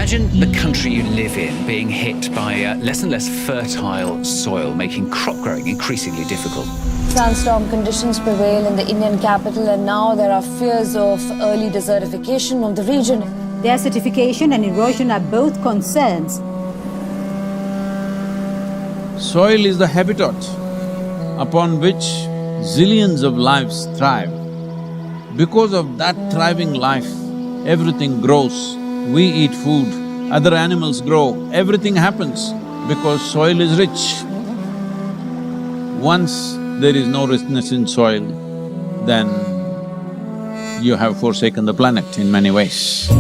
Imagine the country you live in being hit by less and less fertile soil, making crop growing increasingly difficult. Sandstorm conditions prevail in the Indian capital, and now there are fears of early desertification of the region. Desertification and erosion are both concerns. Soil is the habitat upon which zillions of lives thrive. Because of that thriving life, everything grows. We eat food, other animals grow, everything happens because soil is rich. Once there is no richness in soil, then you have forsaken the planet in many ways.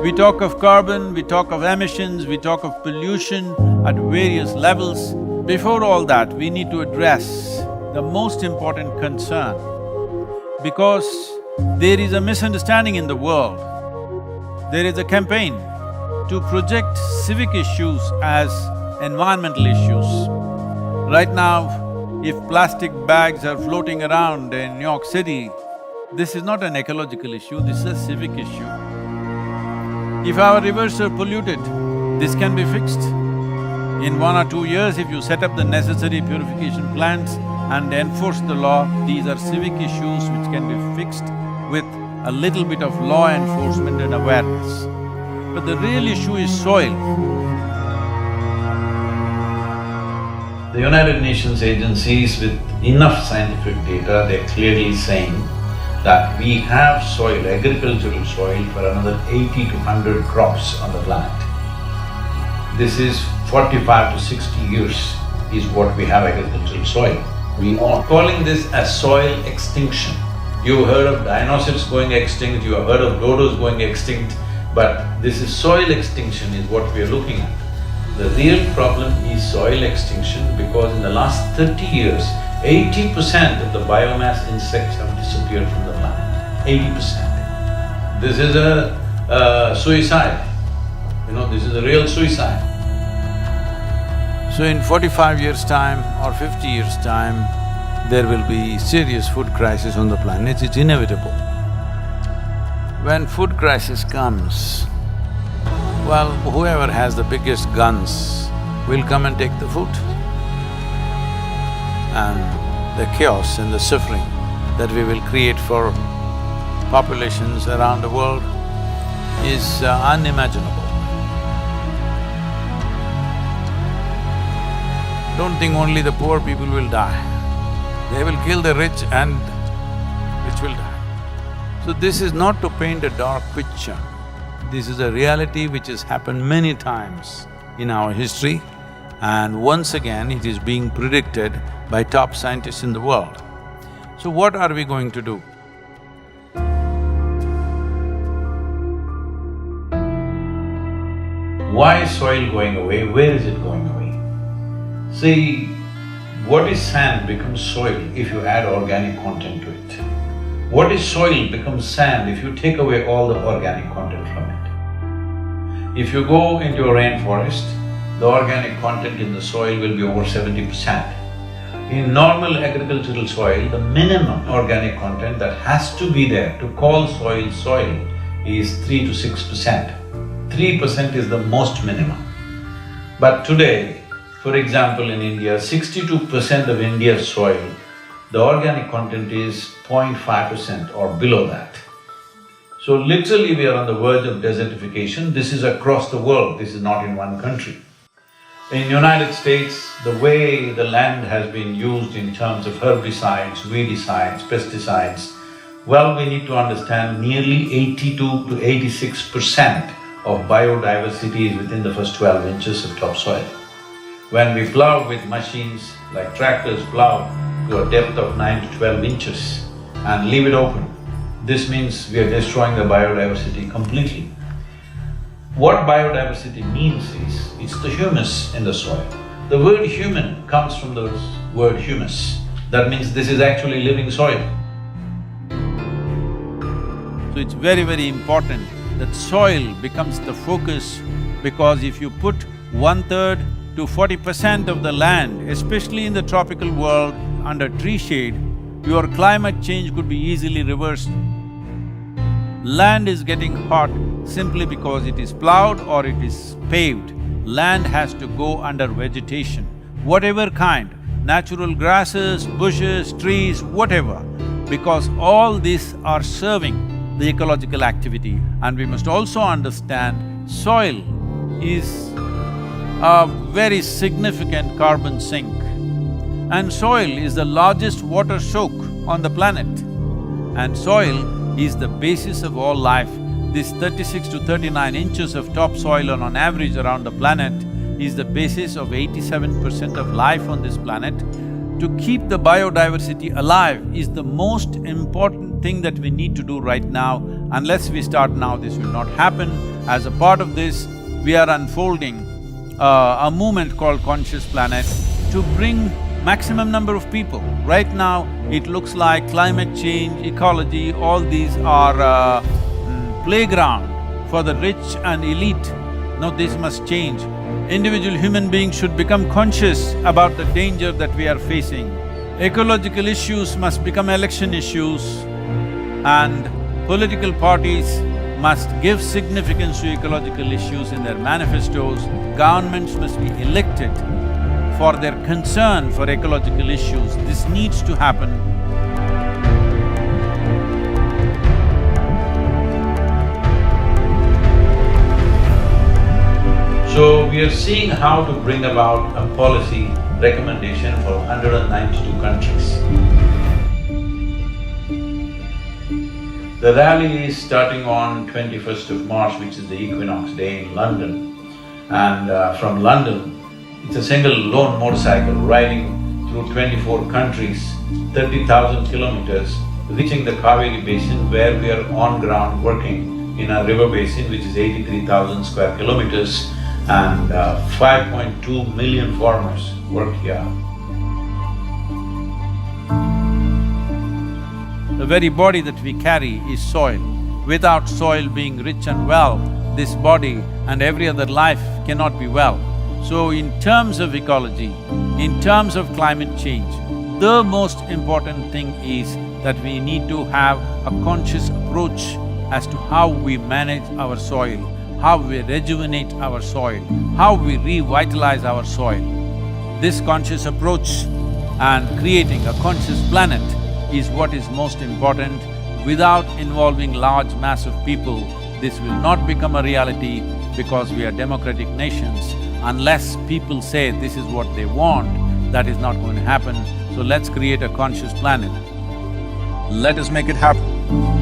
We talk of carbon, we talk of emissions, we talk of pollution at various levels. Before all that, we need to address the most important concern, because there is a misunderstanding in the world. There is a campaign to project civic issues as environmental issues. Right now, if plastic bags are floating around in New York City, this is not an ecological issue, this is a civic issue. If our rivers are polluted, this can be fixed. In 1 or 2 years, if you set up the necessary purification plants and enforce the law, these are civic issues which can be fixed with a little bit of law enforcement and awareness. But the real issue is soil. The United Nations agencies with enough scientific data, they're clearly saying that we have soil, agricultural soil for another 80 to 100 crops on the planet. This is 45 to 60 years is what we have agricultural soil. We are calling this as soil extinction. You've heard of dinosaurs going extinct, you have heard of dodos going extinct, but this is soil extinction is what we are looking at. The real problem is soil extinction because in the last 30 years, 80% of the biomass insects have disappeared from the planet, 80%. This is a suicide, this is a real suicide. So in 45 years' time or 50 years' time, there will be serious food crisis on the planet, it's inevitable. When food crisis comes, well, whoever has the biggest guns will come and take the food. And the chaos and the suffering that we will create for populations around the world is unimaginable. Don't think only the poor people will die. They will kill the rich and rich will die. So this is not to paint a dark picture. This is a reality which has happened many times in our history, and once again it is being predicted by top scientists in the world. So what are we going to do? Why is soil going away? Where is it going away? See, what is sand becomes soil if you add organic content to it. What is soil becomes sand if you take away all the organic content from it. If you go into a rainforest, the organic content in the soil will be over 70%. In normal agricultural soil, the minimum organic content that has to be there to call soil soil is 3 to 6%. 3% is the most minimum. But today, for example, in India, 62% of India's soil, the organic content is 0.5% or below that. So literally we are on the verge of desertification. This is across the world, this is not in one country. In United States, the way the land has been used in terms of herbicides, weedicides, pesticides, well, we need to understand nearly 82 to 86% of biodiversity is within the first 12 inches of topsoil. When we plow with machines like tractors plow to a depth of 9 to 12 inches and leave it open, this means we are destroying the biodiversity completely. What biodiversity means is, it's the humus in the soil. The word human comes from the word humus. That means this is actually living soil. So it's very, very important that soil becomes the focus, because if you put 1/3 to 40% of the land, especially in the tropical world, under tree shade, your climate change could be easily reversed. Land is getting hot simply because it is plowed or it is paved. Land has to go under vegetation, whatever kind, natural grasses, bushes, trees, whatever, because all these are serving the ecological activity. And we must also understand soil is a very significant carbon sink. And soil is the largest water soak on the planet. And soil is the basis of all life. This 36 to 39 inches of topsoil on average around the planet is the basis of 87% of life on this planet. To keep the biodiversity alive is the most important thing that we need to do right now. Unless we start now, this will not happen. As a part of this, we are unfolding a movement called Conscious Planet to bring maximum number of people. Right now, it looks like climate change, ecology, all these are playground for the rich and elite. No, this must change. Individual human beings should become conscious about the danger that we are facing. Ecological issues must become election issues, and political parties must give significance to ecological issues in their manifestos. Governments must be elected for their concern for ecological issues. This needs to happen. So, we are seeing how to bring about a policy recommendation for 192 countries. The rally is starting on 21st of March, which is the equinox day in London. And from London, it's a single lone motorcycle riding through 24 countries, 30,000 kilometers, reaching the Cauvery basin where we are on ground working in a river basin which is 83,000 square kilometers, and 5.2 million farmers work here. The very body that we carry is soil. Without soil being rich and well, this body and every other life cannot be well. So in terms of ecology, in terms of climate change, the most important thing is that we need to have a conscious approach as to how we manage our soil, how we rejuvenate our soil, how we revitalize our soil. This conscious approach and creating a conscious planet is what is most important. Without involving large mass of people, this will not become a reality because we are democratic nations. Unless people say this is what they want, that is not going to happen. So let's create a conscious planet. Let us make it happen.